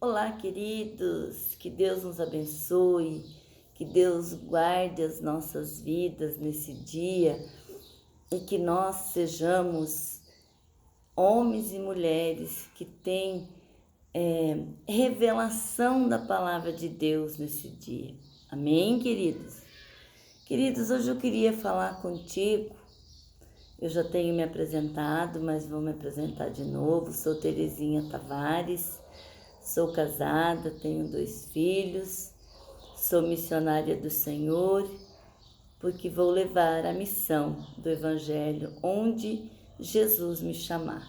Olá, queridos, que Deus nos abençoe, que Deus guarde as nossas vidas nesse dia e que nós sejamos homens e mulheres que têm revelação da palavra de Deus nesse dia. Amém, queridos? Queridos, hoje eu queria falar contigo. Eu já tenho me apresentado, mas vou me apresentar de novo. Sou Terezinha Tavares, sou casada, tenho 2 filhos, sou missionária do Senhor, porque vou levar a missão do Evangelho onde Jesus me chamar.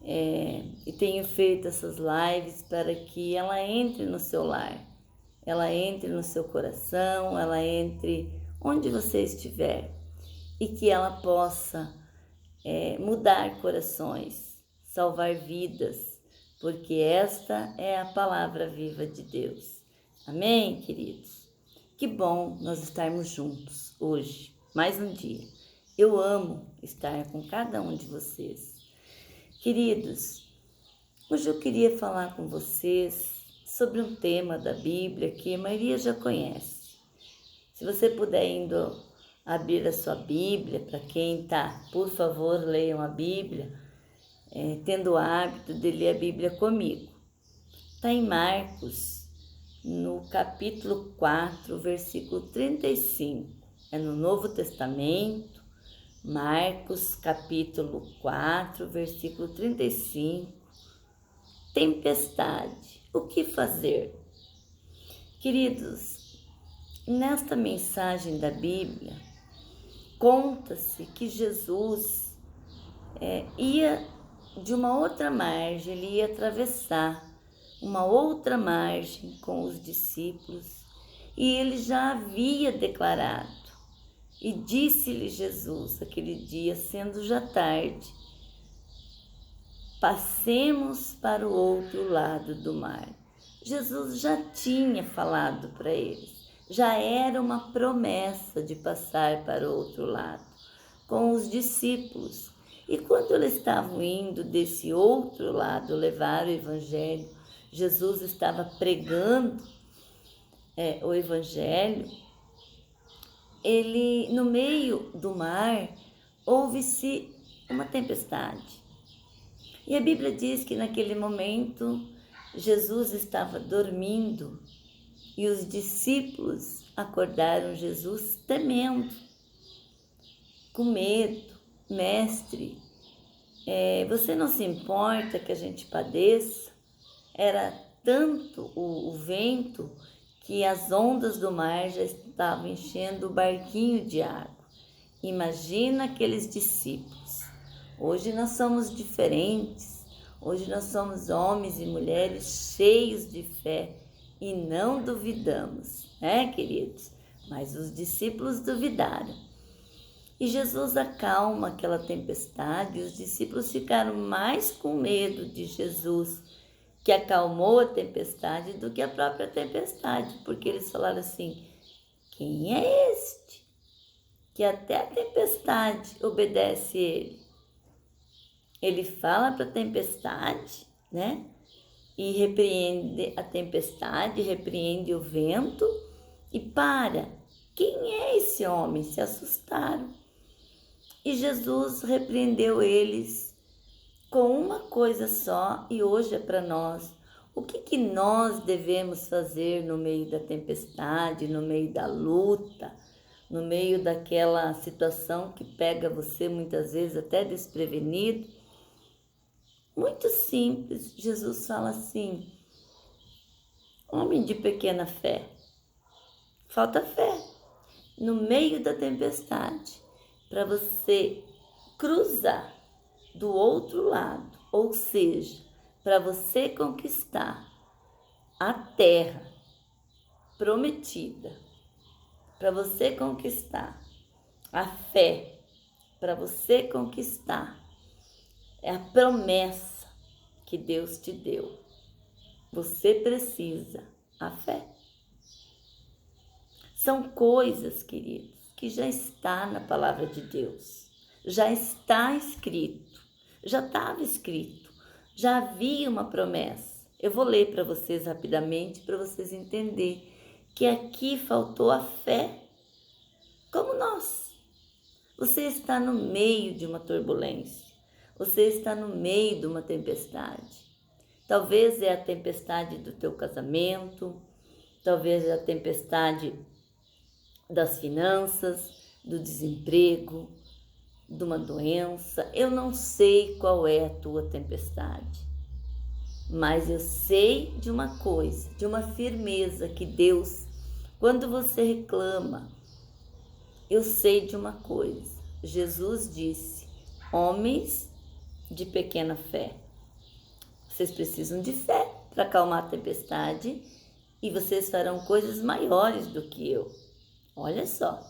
E tenho feito essas lives para que ela entre no seu lar, ela entre no seu coração, ela entre onde você estiver e que ela possa mudar corações, salvar vidas, porque esta é a palavra viva de Deus. Amém, queridos? Que bom nós estarmos juntos hoje, mais um dia. Eu amo estar com cada um de vocês. Queridos, hoje eu queria falar com vocês sobre um tema da Bíblia que a maioria já conhece. Se você puder indo abrir a sua Bíblia, para quem está, por favor, leiam a Bíblia, tendo o hábito de ler a Bíblia comigo. Está em Marcos, no capítulo 4, versículo 35. É no Novo Testamento, Marcos, capítulo 4, versículo 35. Tempestade, o que fazer? Queridos, nesta mensagem da Bíblia, conta-se que Jesus ia de uma outra margem, ele ia atravessar uma outra margem com os discípulos e ele já havia declarado. E disse-lhe Jesus aquele dia, sendo já tarde: passemos para o outro lado do mar. Jesus já tinha falado para eles, já era uma promessa de passar para o outro lado com os discípulos. E quando eles estavam indo desse outro lado levar o Evangelho, Jesus estava pregando o Evangelho. Ele, no meio do mar, houve-se uma tempestade. E a Bíblia diz que naquele momento Jesus estava dormindo e os discípulos acordaram Jesus temendo, com medo. Mestre, você não se importa que a gente padeça? Era tanto o vento que as ondas do mar já estavam enchendo o barquinho de água. Imagina aqueles discípulos. Hoje nós somos diferentes. Hoje nós somos homens e mulheres cheios de fé e não duvidamos, né, queridos? Mas os discípulos duvidaram. E Jesus acalma aquela tempestade e os discípulos ficaram mais com medo de Jesus, que acalmou a tempestade, do que a própria tempestade, porque eles falaram assim: quem é este que até a tempestade obedece ele? Ele fala para a tempestade, né? E repreende a tempestade, repreende o vento e para. Quem é esse homem? Se assustaram. E Jesus repreendeu eles com uma coisa só, e hoje é para nós. O que nós devemos fazer no meio da tempestade, no meio da luta, no meio daquela situação que pega você muitas vezes até desprevenido? Muito simples. Jesus fala assim: homem de pequena fé. Falta fé no meio da tempestade para você cruzar do outro lado, ou seja, para você conquistar a terra prometida, para você conquistar a fé, para você conquistar a promessa que Deus te deu. Você precisa a fé. São coisas, queridos, que já está na palavra de Deus, já está escrito, já estava escrito, já havia uma promessa. Eu vou ler para vocês rapidamente, para vocês entenderem que aqui faltou a fé, como nós. Você está no meio de uma turbulência, você está no meio de uma tempestade. Talvez é a tempestade do teu casamento, talvez é a tempestade das finanças, do desemprego, de uma doença. Eu não sei qual é a tua tempestade, mas eu sei de uma coisa, de uma firmeza que Deus, quando você reclama, eu sei de uma coisa. Jesus disse: homens de pequena fé. Vocês precisam de fé para acalmar a tempestade e vocês farão coisas maiores do que eu. Olha só,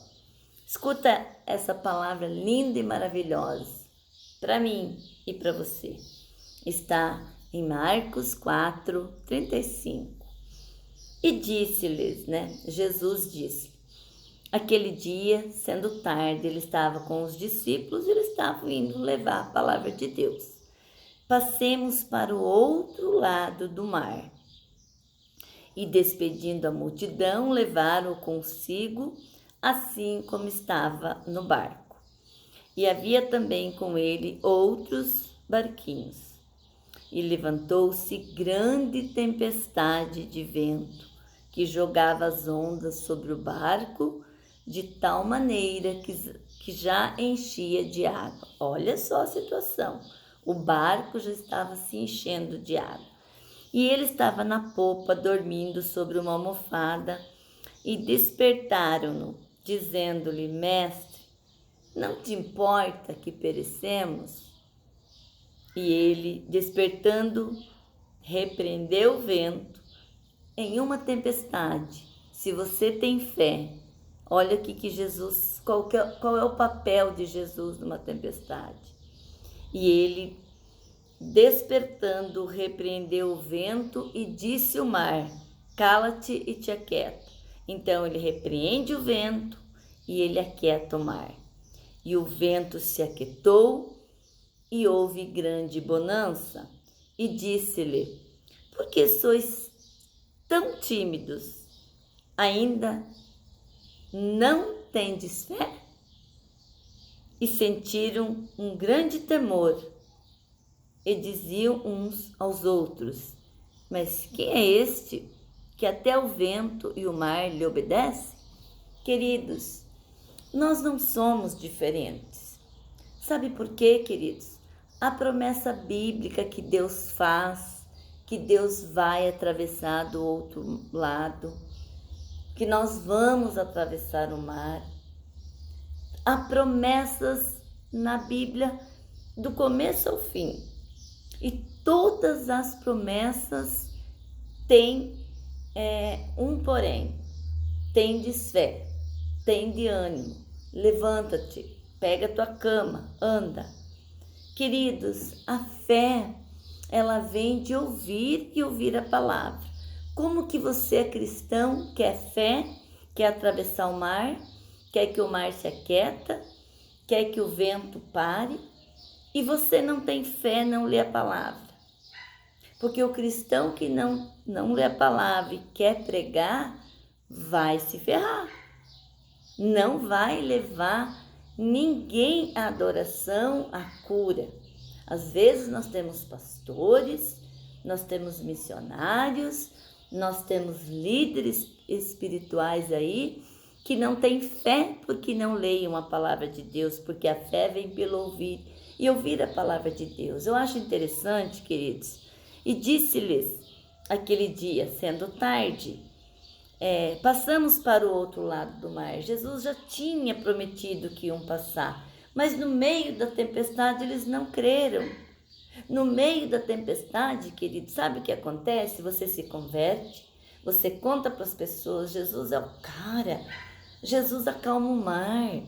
escuta essa palavra linda e maravilhosa para mim e para você. Está em Marcos 4:35. E disse-lhes, Jesus disse, aquele dia, sendo tarde, ele estava com os discípulos e eles estavam indo levar a palavra de Deus. Passemos para o outro lado do mar. E despedindo a multidão, levaram-o consigo, assim como estava no barco. E havia também com ele outros barquinhos. E levantou-se grande tempestade de vento, que jogava as ondas sobre o barco, de tal maneira que já enchia de água. Olha só a situação. O barco já estava se enchendo de água. E ele estava na popa, dormindo sobre uma almofada, e despertaram-no, dizendo-lhe: Mestre, não te importa que perecemos? E ele, despertando, repreendeu o vento em uma tempestade. Se você tem fé, olha aqui que Jesus, qual é o papel de Jesus numa tempestade? E ele, despertando, repreendeu o vento e disse ao mar: cala-te e te aquieta. Então ele repreende o vento e ele aquieta o mar. E o vento se aquietou e houve grande bonança. E disse-lhe: por que sois tão tímidos? Ainda não tendes fé? E sentiram um grande temor. E diziam uns aos outros: mas quem é este que até o vento e o mar lhe obedecem? Queridos, nós não somos diferentes. Sabe por quê, queridos? A promessa bíblica que Deus faz, que Deus vai atravessar do outro lado, que nós vamos atravessar o mar. Há promessas na Bíblia do começo ao fim. E todas as promessas têm um porém. Tendes fé, tende ânimo, levanta-te, pega tua cama, anda. Queridos, a fé, ela vem de ouvir e ouvir a palavra. Como que você é cristão, quer fé, quer atravessar o mar, quer que o mar se aquieta, quer que o vento pare, e você não tem fé, não lê a palavra. Porque o cristão que não lê a palavra e quer pregar, vai se ferrar. Não vai levar ninguém à adoração, à cura. Às vezes nós temos pastores, nós temos missionários, nós temos líderes espirituais aí que não têm fé porque não leiam a palavra de Deus, porque a fé vem pelo ouvir e ouvir a palavra de Deus. Eu acho interessante, queridos. E disse-lhes aquele dia, sendo tarde, passamos para o outro lado do mar. Jesus já tinha prometido que iam passar, mas no meio da tempestade eles não creram. No meio da tempestade, querido, sabe o que acontece? Você se converte, você conta para as pessoas, Jesus é o cara, Jesus acalma o mar,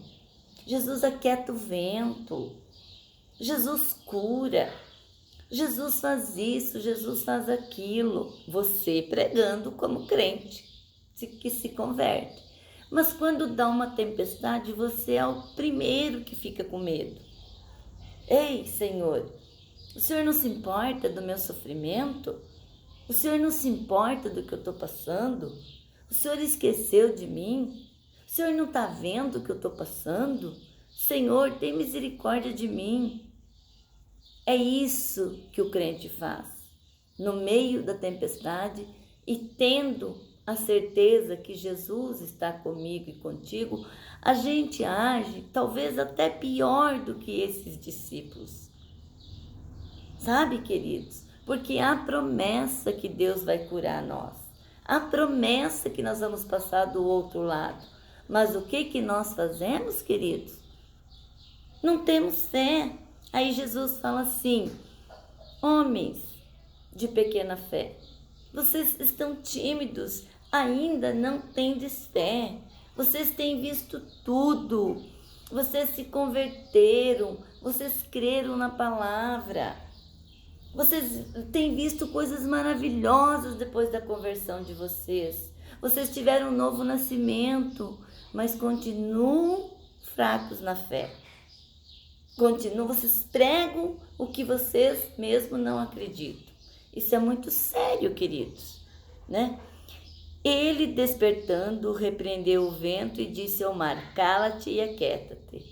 Jesus aquieta o vento, Jesus cura, Jesus faz isso, Jesus faz aquilo. Você pregando como crente que se converte. Mas quando dá uma tempestade, você é o primeiro que fica com medo. Ei, Senhor, o Senhor não se importa do meu sofrimento? O Senhor não se importa do que eu estou passando? O Senhor esqueceu de mim? O Senhor não está vendo o que eu estou passando? Senhor, tem misericórdia de mim. É isso que o crente faz. No meio da tempestade e tendo a certeza que Jesus está comigo e contigo, a gente age talvez até pior do que esses discípulos. Sabe, queridos? Porque há promessa que Deus vai curar nós. Há promessa que nós vamos passar do outro lado. Mas o que nós fazemos, queridos? Não temos fé. Aí Jesus fala assim: homens de pequena fé, vocês estão tímidos, ainda não tendes fé. Vocês têm visto tudo. Vocês se converteram, vocês creram na palavra. Vocês têm visto coisas maravilhosas depois da conversão de vocês. Vocês tiveram um novo nascimento, mas continuam fracos na fé. Vocês pregam o que vocês mesmos não acreditam. Isso é muito sério, queridos, né? Ele, despertando, repreendeu o vento e disse ao mar: cala-te e aquieta-te.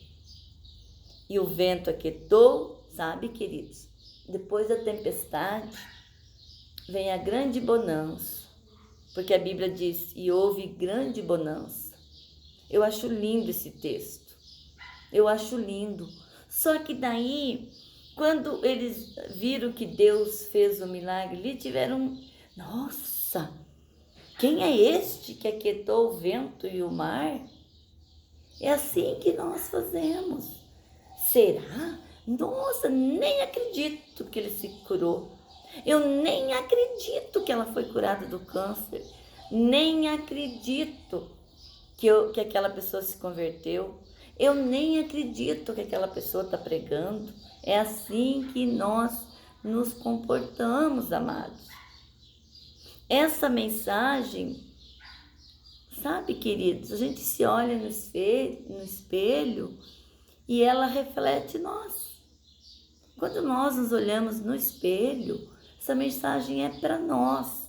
E o vento aquietou, sabe, queridos? Depois da tempestade, vem a grande bonança, porque a Bíblia diz: e houve grande bonança. Eu acho lindo esse texto, eu acho lindo. Só que daí, quando eles viram que Deus fez o milagre ali, tiveram: nossa, quem é este que aquietou o vento e o mar? É assim que nós fazemos. Será? Nossa, nem acredito que ele se curou. Eu nem acredito que ela foi curada do câncer. Nem acredito que aquela pessoa se converteu. Eu nem acredito que aquela pessoa está pregando. É assim que nós nos comportamos, amados. Essa mensagem, sabe, queridos, a gente se olha no espelho e ela reflete nós. Quando nós nos olhamos no espelho, essa mensagem é para nós.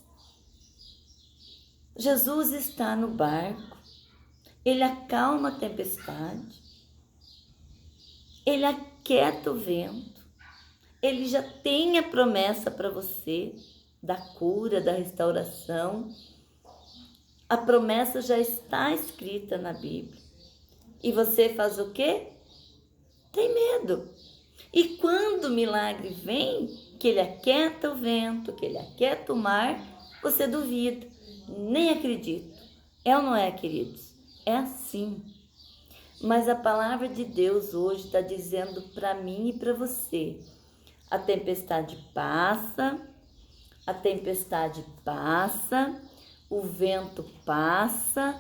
Jesus está no barco, ele acalma a tempestade, ele aquieta o vento, ele já tem a promessa para você da cura, da restauração. A promessa já está escrita na Bíblia. E você faz o quê? Tem medo. E quando o milagre vem, que ele aquieta o vento, que ele aquieta o mar, você duvida, nem acredita. É ou não é, queridos? É assim. Mas a palavra de Deus hoje está dizendo para mim e para você: a tempestade passa, o vento passa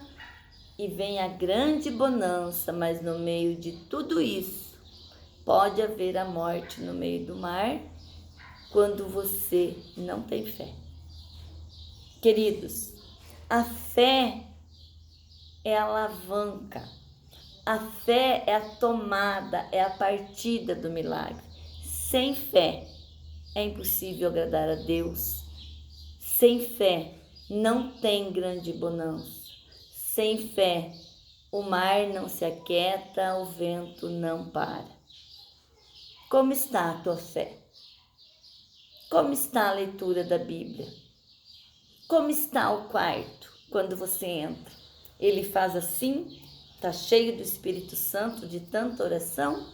e vem a grande bonança, mas no meio de tudo isso, pode haver a morte no meio do mar quando você não tem fé. Queridos, a fé é a alavanca, a fé é a tomada, é a partida do milagre. Sem fé é impossível agradar a Deus. Sem fé não tem grande bonança. Sem fé o mar não se aquieta, o vento não para. Como está a tua fé? Como está a leitura da Bíblia? Como está o quarto quando você entra? Ele faz assim? Está cheio do Espírito Santo de tanta oração?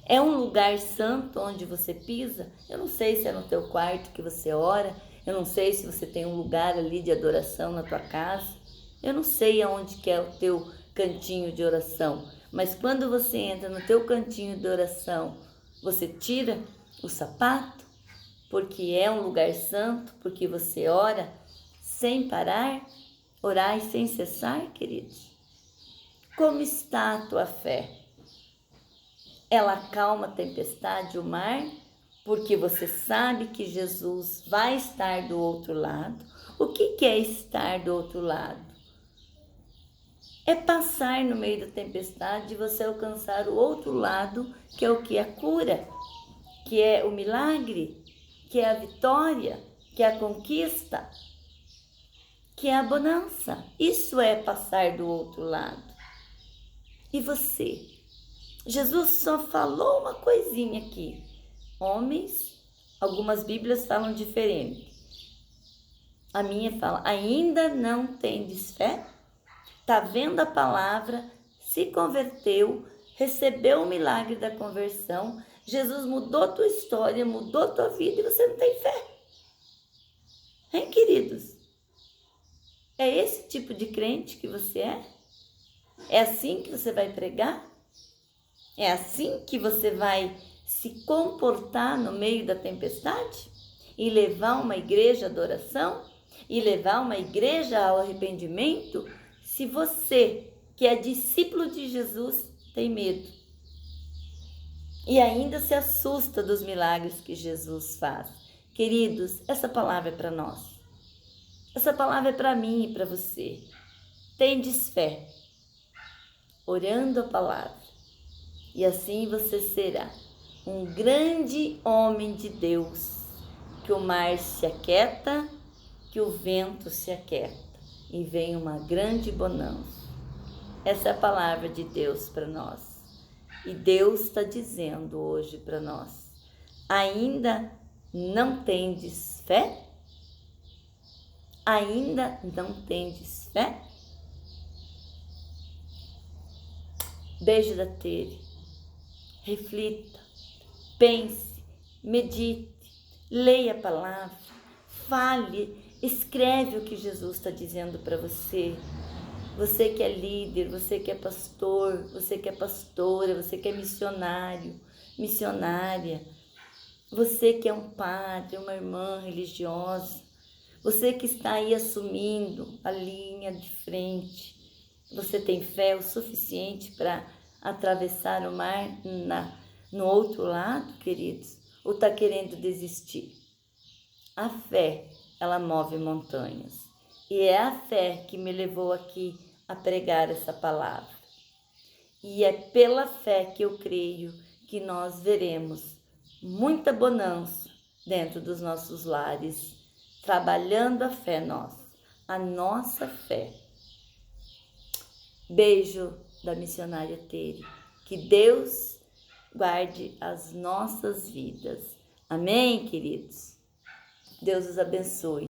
É um lugar santo onde você pisa? Eu não sei se é no teu quarto que você ora. Eu não sei se você tem um lugar ali de adoração na tua casa. Eu não sei aonde que é o teu cantinho de oração. Mas quando você entra no teu cantinho de oração, você tira o sapato, porque é um lugar santo, porque você ora sem parar, orar e sem cessar, queridos. Como está a tua fé? Ela acalma a tempestade, o mar, porque você sabe que Jesus vai estar do outro lado. O que é estar do outro lado? É passar no meio da tempestade e você alcançar o outro lado, que é o que? A cura, que é o milagre, que é a vitória. que é a conquista, que é a bonança. Isso é passar do outro lado. E você? Jesus só falou uma coisinha aqui. Homens, algumas Bíblias falam diferente. A minha fala, ainda não tendes fé? Está vendo a palavra, se converteu, recebeu o milagre da conversão, Jesus mudou tua história, mudou tua vida e você não tem fé. Hein, queridos? É esse tipo de crente que você é? É assim que você vai pregar? É assim que você vai se comportar no meio da tempestade? E levar uma igreja à adoração? E levar uma igreja ao arrependimento? Se você, que é discípulo de Jesus, tem medo e ainda se assusta dos milagres que Jesus faz. Queridos, essa palavra é para nós. Essa palavra é para mim e para você. Tendes fé, orando a palavra, e assim você será um grande homem de Deus, que o mar se aquieta, que o vento se aquieta, e vem uma grande bonança. Essa é a palavra de Deus para nós. E Deus está dizendo hoje para nós, ainda não tendes fé? Ainda não tendes fé? Beijo da Tere. Reflita, pense, medite, leia a palavra, fale, escreve o que Jesus está dizendo para você. Você que é líder, você que é pastor, você que é pastora, você que é missionário, missionária, você que é um padre, uma irmã religiosa, você que está aí assumindo a linha de frente, você tem fé o suficiente para atravessar o mar no outro lado, queridos? Ou está querendo desistir? A fé, ela move montanhas. E é a fé que me levou aqui a pregar essa palavra. E é pela fé que eu creio que nós veremos muita bonança dentro dos nossos lares, trabalhando a fé nossa, a nossa fé. Beijo da missionária Tere. Que Deus guarde as nossas vidas. Amém, queridos? Deus os abençoe.